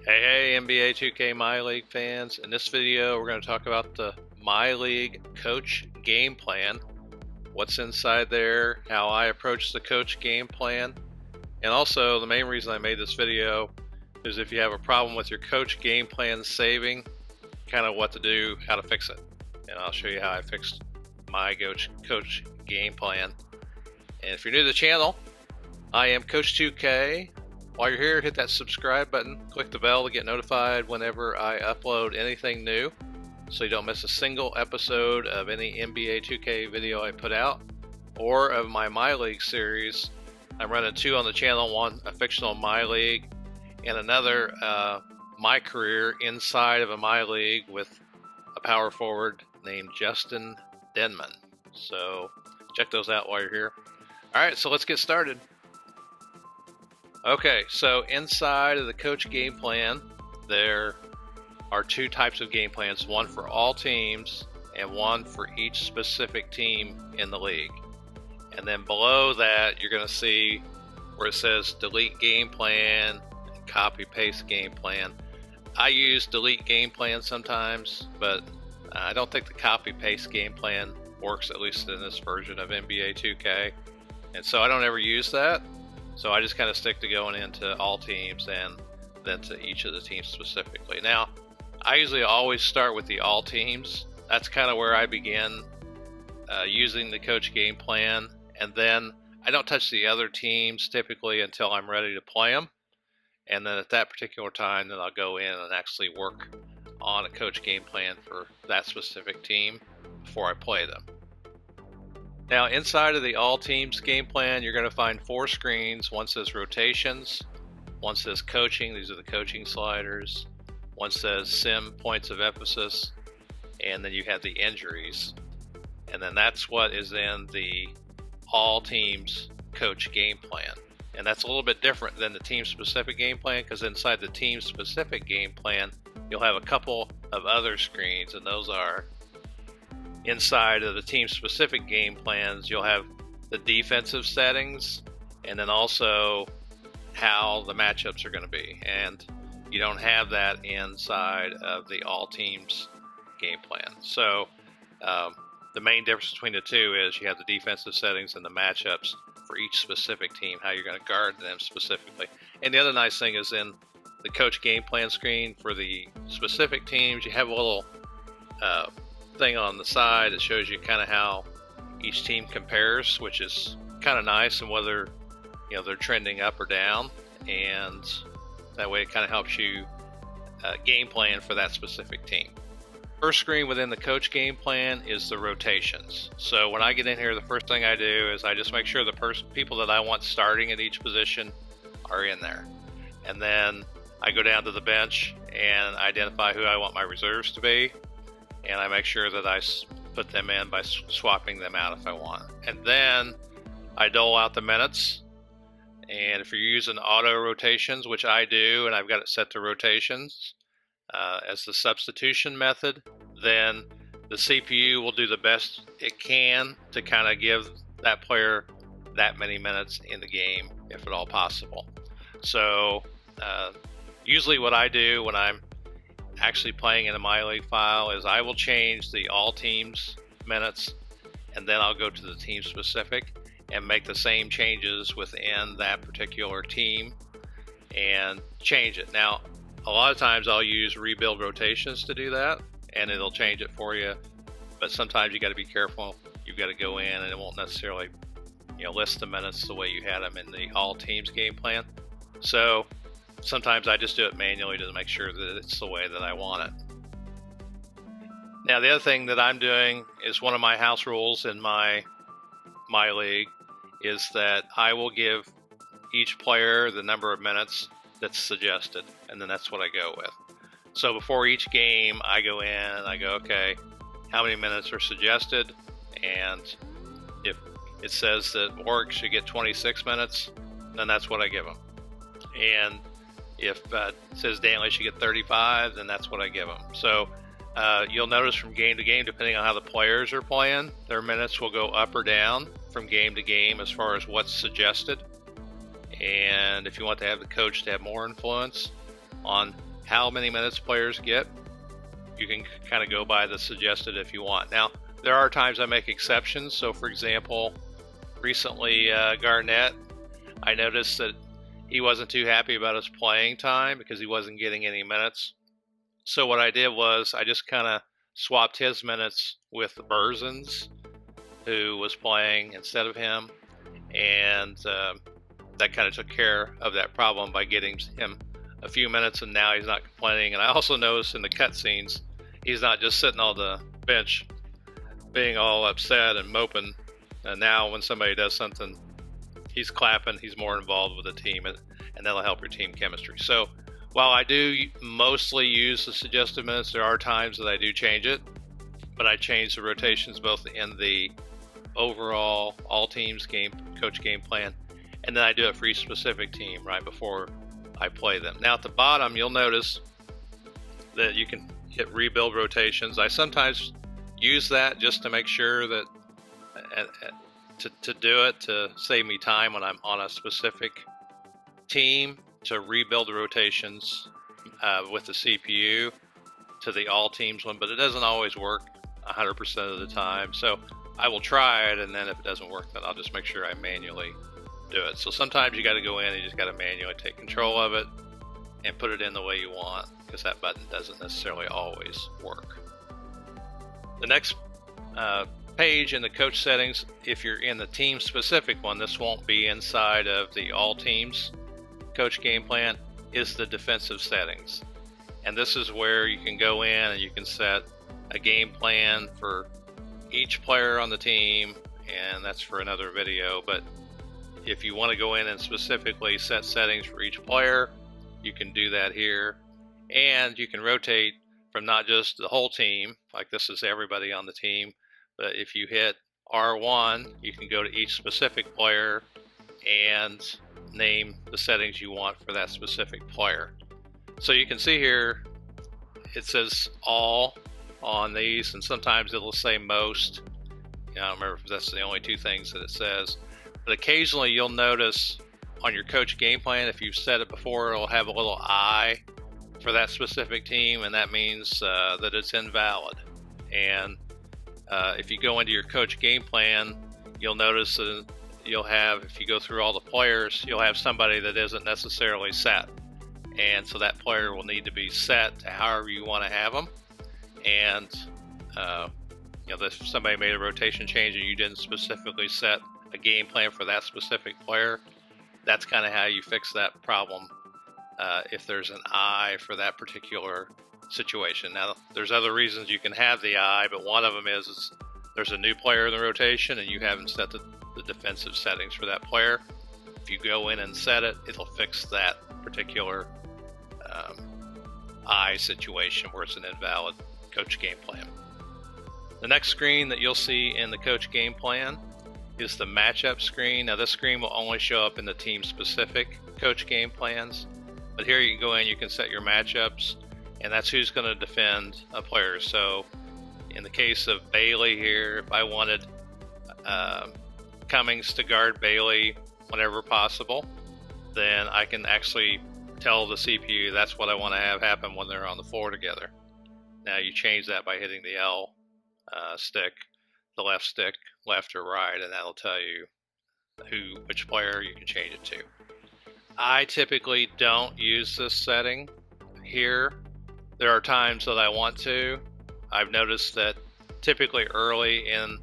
Hey, NBA2K MyLeague fans. In this video, we're going to talk about the MyLeague Coach Gameplan, what's inside there, how I approach the Coach Gameplan, and also the main reason I made this video is if you have a problem with your Coach Gameplan saving, kind of what to do, how to fix it. And I'll show you how I fixed my Coach Gameplan. And if you're new to the channel, I am Coach 2K. While you're here, hit that subscribe button, click the bell to get notified whenever I upload anything new so you don't miss a single episode of any NBA 2K video I put out or of my MyLeague series. I'm running two on the channel, one a fictional MyLeague and another my career inside of a MyLeague with a power forward named Justin Denman. So check those out while you're here. Alright, so let's get started. Okay, so inside of the Coach Game Plan, there are two types of game plans, one for all teams and one for each specific team in the league. And then below that, you're going to see where it says delete game plan and copy paste game plan. I use delete game plan sometimes, but I don't think the copy paste game plan works, at least in this version of NBA 2K. And so I don't ever use that. So I just kind of stick to going into all teams and then to each of the teams specifically. Now, I usually always start with the all teams. That's kind of where I begin using the Coach Game Plan. And then I don't touch the other teams typically until I'm ready to play them. And then at that particular time, then I'll go in and actually work on a Coach Game Plan for that specific team before I play them. Now, inside of the all teams game plan, you're going to find four screens. One says rotations, one says coaching, these are the coaching sliders, one says sim points of emphasis, and then you have the injuries. And then that's what is in the all teams coach game plan. And that's a little bit different than the team specific game plan, because inside the team specific game plan, you'll have a couple of other screens, and those are inside of the team specific game plans. You'll have the defensive settings and then also how the matchups are going to be, and you don't have that inside of the all teams game plan. So the main difference between the two is you have the defensive settings and the matchups for each specific team, how you're going to guard them specifically. And the other nice thing is in the coach game plan screen for the specific teams, you have a little thing on the side that shows you kind of how each team compares, which is kind of nice, and whether they're trending up or down, and that way it kind of helps you game plan for that specific team. First screen within the coach game plan is the rotations. So when I get in here, the first thing I do is I just make sure the people that I want starting at each position are in there, and then I go down to the bench and identify who I want my reserves to be. And I make sure that I put them in by swapping them out if I want. And then I dole out the minutes. And if you're using auto rotations, which I do, and I've got it set to rotations as the substitution method, then the CPU will do the best it can to kind of give that player that many minutes in the game, if at all possible. So usually what I do when I'm actually playing in a MyLeague file is I will change the all teams minutes, and then I'll go to the team specific and make the same changes within that particular team and change it. Now, a lot of times I'll use rebuild rotations to do that, and it'll change it for you, but sometimes you got to be careful. You've got to go in and it won't necessarily list the minutes the way you had them in the all teams game plan. So sometimes I just do it manually to make sure that it's the way that I want it. Now, the other thing that I'm doing is one of my house rules in my league is that I will give each player the number of minutes that's suggested, and then that's what I go with. So before each game, I go in and I go, okay, how many minutes are suggested? And if it says that Warwick should get 26 minutes, then that's what I give him. And if it says Danley should get 35, then that's what I give them. So you'll notice from game to game, depending on how the players are playing, their minutes will go up or down from game to game as far as what's suggested. And if you want to have the coach to have more influence on how many minutes players get. You can kind of go by the suggested if you want. Now, there are times I make exceptions. So, for example, recently Garnett, I noticed that he wasn't too happy about his playing time because he wasn't getting any minutes. So what I did was I just kind of swapped his minutes with Berzins, who was playing instead of him, and that kind of took care of that problem by getting him a few minutes, and now he's not complaining. And I also noticed in the cutscenes, he's not just sitting on the bench being all upset and moping. And now when somebody does something, he's clapping, he's more involved with the team, and that'll help your team chemistry. So while I do mostly use the suggested minutes, there are times that I do change it, but I change the rotations both in the overall all teams coach game plan, and then I do it for each specific team right before I play them. Now at the bottom, you'll notice that you can hit rebuild rotations. I sometimes use that just to make sure that to do it to save me time when I'm on a specific team, to rebuild the rotations with the CPU to the all teams one, but it doesn't always work 100% of the time. So I will try it, and then if it doesn't work, then I'll just make sure I manually do it. So sometimes you got to go in and you just got to manually take control of it and put it in the way you want, because that button doesn't necessarily always work. The next page in the coach settings, if you're in the team specific one, this won't be inside of the all teams coach game plan, is the defensive settings. And this is where you can go in and you can set a game plan for each player on the team, and that's for another video. But if you want to go in and specifically set settings for each player, you can do that here. And you can rotate from not just the whole team, like this is everybody on the team, but if you hit R1, you can go to each specific player and name the settings you want for that specific player. So you can see here, it says all on these, and sometimes it'll say most. I don't remember if that's the only two things that it says, but occasionally you'll notice on your coach game plan, if you've set it before, it'll have a little I for that specific team, and that means that it's invalid. And if you go into your coach game plan, you'll notice that you'll have, if you go through all the players, you'll have somebody that isn't necessarily set. And so that player will need to be set to however you want to have them. And if somebody made a rotation change and you didn't specifically set a game plan for that specific player, that's kind of how you fix that problem if there's an I for that particular situation. Now, there's other reasons you can have the I, but one of them is there's a new player in the rotation and you haven't set the defensive settings for that player. If you go in and set it, it'll fix that particular I situation where it's an invalid coach game plan. The next screen that you'll see in the coach game plan is the matchup screen. Now this screen will only show up in the team specific coach game plans, but here you can go in, you can set your matchups, and that's who's going to defend a player. So in the case of Bailey here, if I wanted Cummings to guard Bailey whenever possible, then I can actually tell the CPU that's what I want to have happen when they're on the floor together. Now you change that by hitting the L stick, the left stick, left or right, and that'll tell you which player you can change it to. I typically don't use this setting here. There are times that I want to. I've noticed that typically early in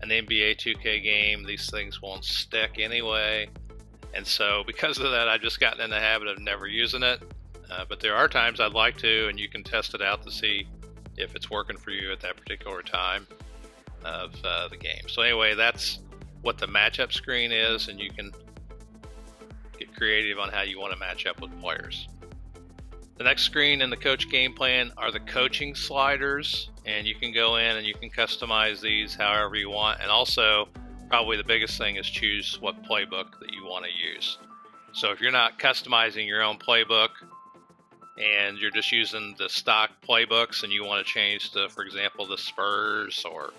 an NBA2K game, these things won't stick anyway. And so because of that, I've just gotten in the habit of never using it. But there are times I'd like to, and you can test it out to see if it's working for you at that particular time of the game. So anyway, that's what the matchup screen is, and you can get creative on how you want to match up with players. The next screen in the coach game plan are the coaching sliders, and you can go in and you can customize these however you want. And also, probably the biggest thing is choose what playbook that you want to use. So if you're not customizing your own playbook and you're just using the stock playbooks and you want to change to, for example, the Spurs or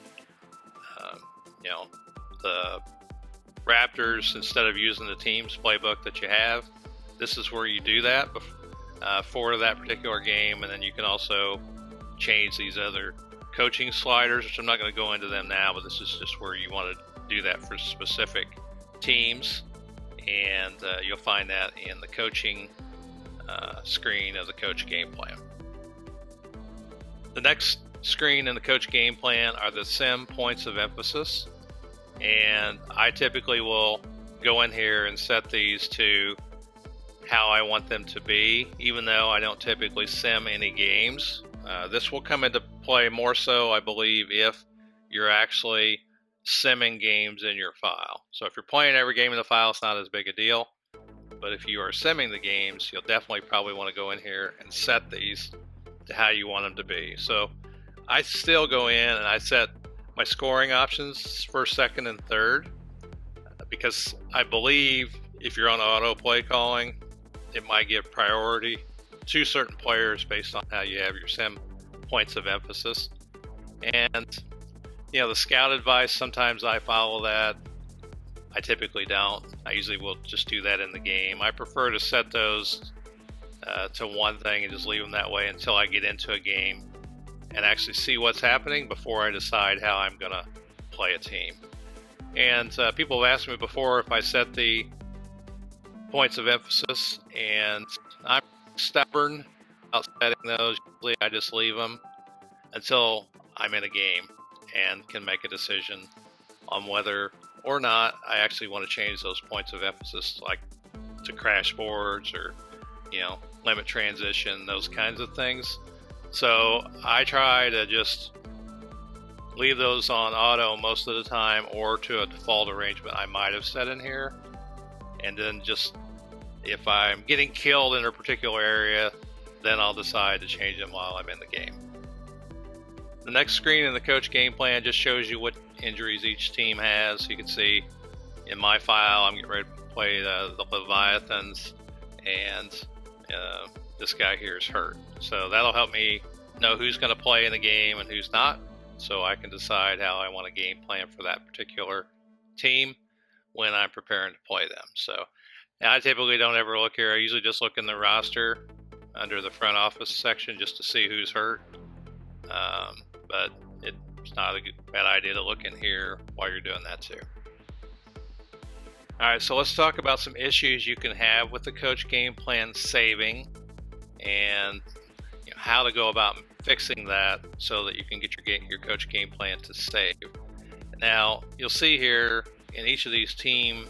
the Raptors instead of using the team's playbook that you have, this is where you do that. for that particular game, and then you can also change these other coaching sliders, which I'm not going to go into them now, but this is just where you want to do that for specific teams, and you'll find that in the coaching screen of the coach game plan. The next screen in the coach game plan are the sim points of emphasis, and I typically will go in here and set these to how I want them to be, even though I don't typically sim any games. This will come into play more so, I believe, if you're actually simming games in your file. So if you're playing every game in the file, it's not as big a deal. But if you are simming the games, you'll definitely probably want to go in here and set these to how you want them to be. So I still go in and I set my scoring options first, second, and third, because I believe if you're on auto play calling, it might give priority to certain players based on how you have your sim points of emphasis. And the scout advice, sometimes I follow that. I typically don't. I usually will just do that in the game. I prefer to set those to one thing and just leave them that way until I get into a game and actually see what's happening before I decide how I'm going to play a team. And people have asked me before if I set the points of emphasis, and I'm stubborn about setting those. Usually I just leave them until I'm in a game and can make a decision on whether or not I actually want to change those points of emphasis, like to crash boards or limit transition, those kinds of things. So I try to just leave those on auto most of the time, or to a default arrangement I might have set in here, and then just if I'm getting killed in a particular area, then I'll decide to change them while I'm in the game. The next screen in the coach game plan just shows you what injuries each team has. You can see in my file I'm getting ready to play the Leviathans, and this guy here is hurt. So that'll help me know who's going to play in the game and who's not, so I can decide how I want to game plan for that particular team when I'm preparing to play them. So I typically don't ever look here. I usually just look in the roster under the front office section just to see who's hurt. But it's not a bad idea to look in here while you're doing that too. All right, so let's talk about some issues you can have with the coach game plan saving, and how to go about fixing that so that you can get your coach game plan to save. Now, you'll see here in each of these team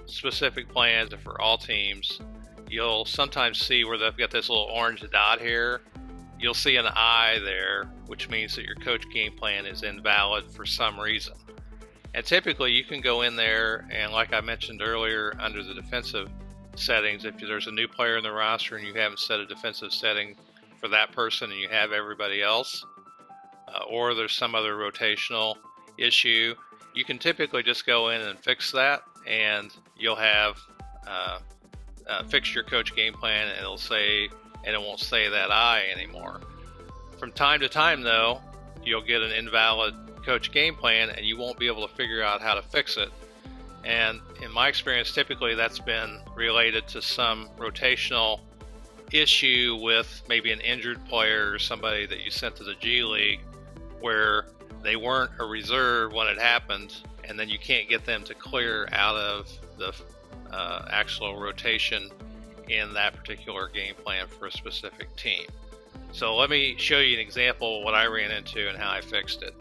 specific plans, and for all teams, you'll sometimes see where they've got this little orange dot here. You'll see an I there, which means that your coach game plan is invalid for some reason. And typically you can go in there and, like I mentioned earlier, under the defensive settings, if there's a new player in the roster and you haven't set a defensive setting for that person and you have everybody else, or there's some other rotational issue, you can typically just go in and fix that, and you'll have fixed your coach game plan, and it won't say that I anymore. From time to time though, you'll get an invalid coach game plan and you won't be able to figure out how to fix it. And in my experience, typically that's been related to some rotational issue with maybe an injured player or somebody that you sent to the G League where they weren't a reserve when it happened, and then you can't get them to clear out of the actual rotation in that particular game plan for a specific team. So let me show you an example of what I ran into and how I fixed it.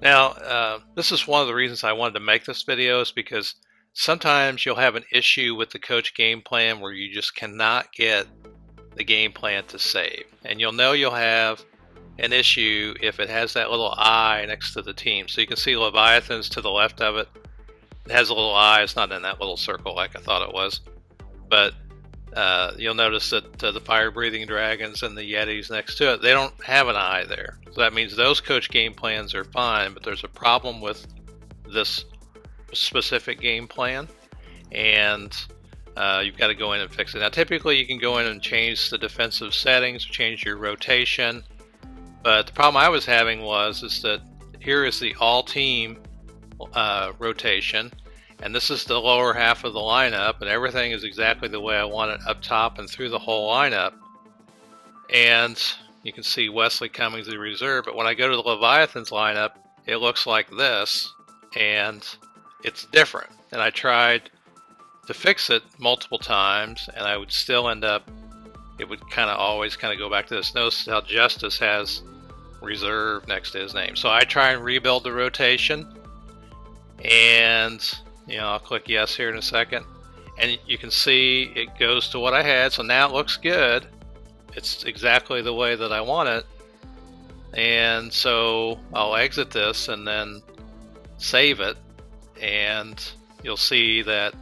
Now, this is one of the reasons I wanted to make this video, is because sometimes you'll have an issue with the coach game plan where you just cannot get the game plan to save. And you'll know you'll have an issue if it has that little I next to the team. So you can see Leviathans to the left of it. It has a little I. It's not in that little circle like I thought it was. But you'll notice that the fire-breathing dragons and the yetis next to it, they don't have an I there. So that means those coach game plans are fine, but there's a problem with this specific game plan, and you've got to go in and fix it. Now, typically you can go in and change the defensive settings, change your rotation, but the problem I was having is that here is the all-team rotation, And this is the lower half of the lineup, and everything is exactly the way I want it up top and through the whole lineup. And you can see Wesley Cummings the reserve, but when I go to the Leviathans lineup, it looks like this, and it's different. And I tried to fix it multiple times, and I would still end up, it would always go back to this. Notice how Justice has reserve next to his name. So I try and rebuild the rotation, and I'll click yes here in a second, and you can see it goes to what I had. So now it looks good. It's exactly the way that I want it. And so I'll exit this and then save it, and you'll see that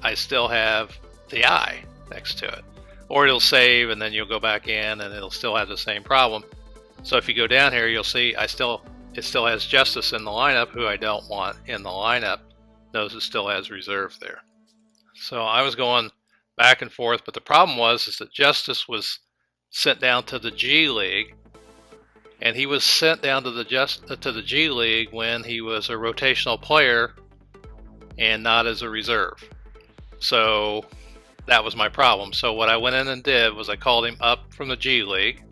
I still have the I next to it. Or it'll save and then you'll go back in and it'll still have the same problem. So if you go down here, you'll see it still has Justice in the lineup, who I don't want in the lineup. Notice it still has reserve there. So I was going back and forth, but the problem was that Justice was sent down to the G League, and he was sent down to the G League when he was a rotational player and not as a reserve. So that was my problem. So what I went in and did was I called him up from the G League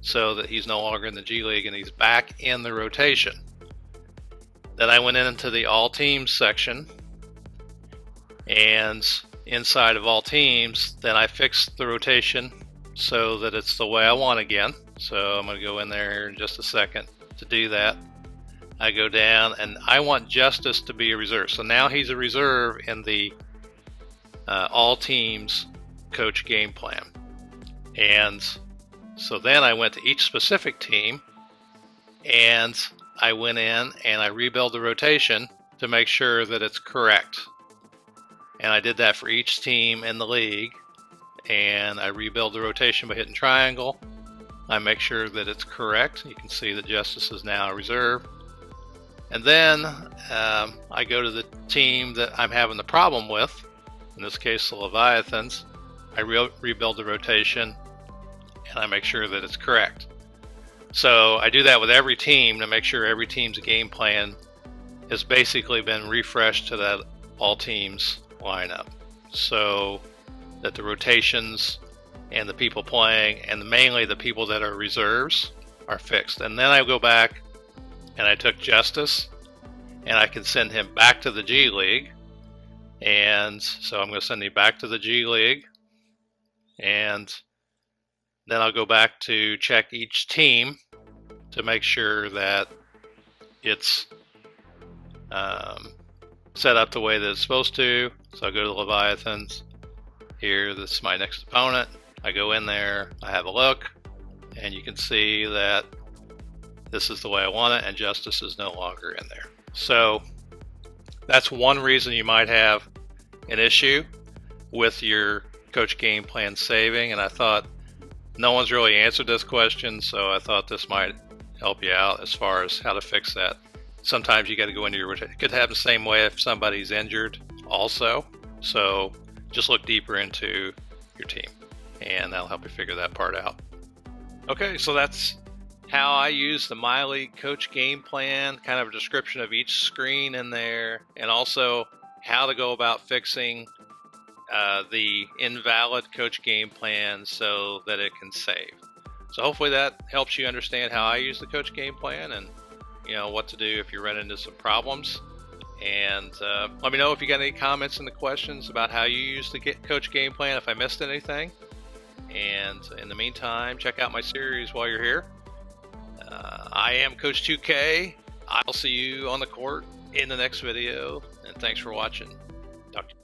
so that he's no longer in the G League and he's back in the rotation. Then I went into the all teams section, and inside of all teams, then I fixed the rotation so that it's the way I want again. So I'm going to go in there in just a second to do that. I go down and I want Justice to be a reserve. So now he's a reserve in the all teams coach game plan. And so then I went to each specific team, and I went in and I rebuilt the rotation to make sure that it's correct. And I did that for each team in the league. And I rebuild the rotation by hitting triangle. I make sure that it's correct. You can see that Justice is now a reserve. And then I go to the team that I'm having the problem with, in this case the Leviathans. I rebuild the rotation and I make sure that it's correct. So I do that with every team to make sure every team's game plan has basically been refreshed to that all teams lineup, so that the rotations and the people playing, and mainly the people that are reserves, are fixed. And then I go back and I took Justice and I can send him back to the G League. And so I'm going to send him back to the G League, and then I'll go back to check each team to make sure that it's set up the way that it's supposed to. So I go to the Leviathans. Here, this is my next opponent. I go in there, I have a look, and you can see that this is the way I want it, and Justice is no longer in there. So that's one reason you might have an issue with your coach game plan saving, and I thought no one's really answered this question, so I thought this might help you out as far as how to fix that. Sometimes you got to go into your rotation. It could happen the same way if somebody's injured also. So just look deeper into your team, and that'll help you figure that part out. Okay, so that's how I use the MyLeague Coach Game Plan, kind of a description of each screen in there, and also how to go about fixing the invalid coach game plan so that it can save. So hopefully that helps you understand how I use the coach game plan, and what to do if you run into some problems. And let me know if you got any comments and the questions about how you use the coach game plan, if I missed anything. And in the meantime, check out my series while you're here. I am Coach 2K. I'll see you on the court in the next video, and thanks for watching. Talk to you.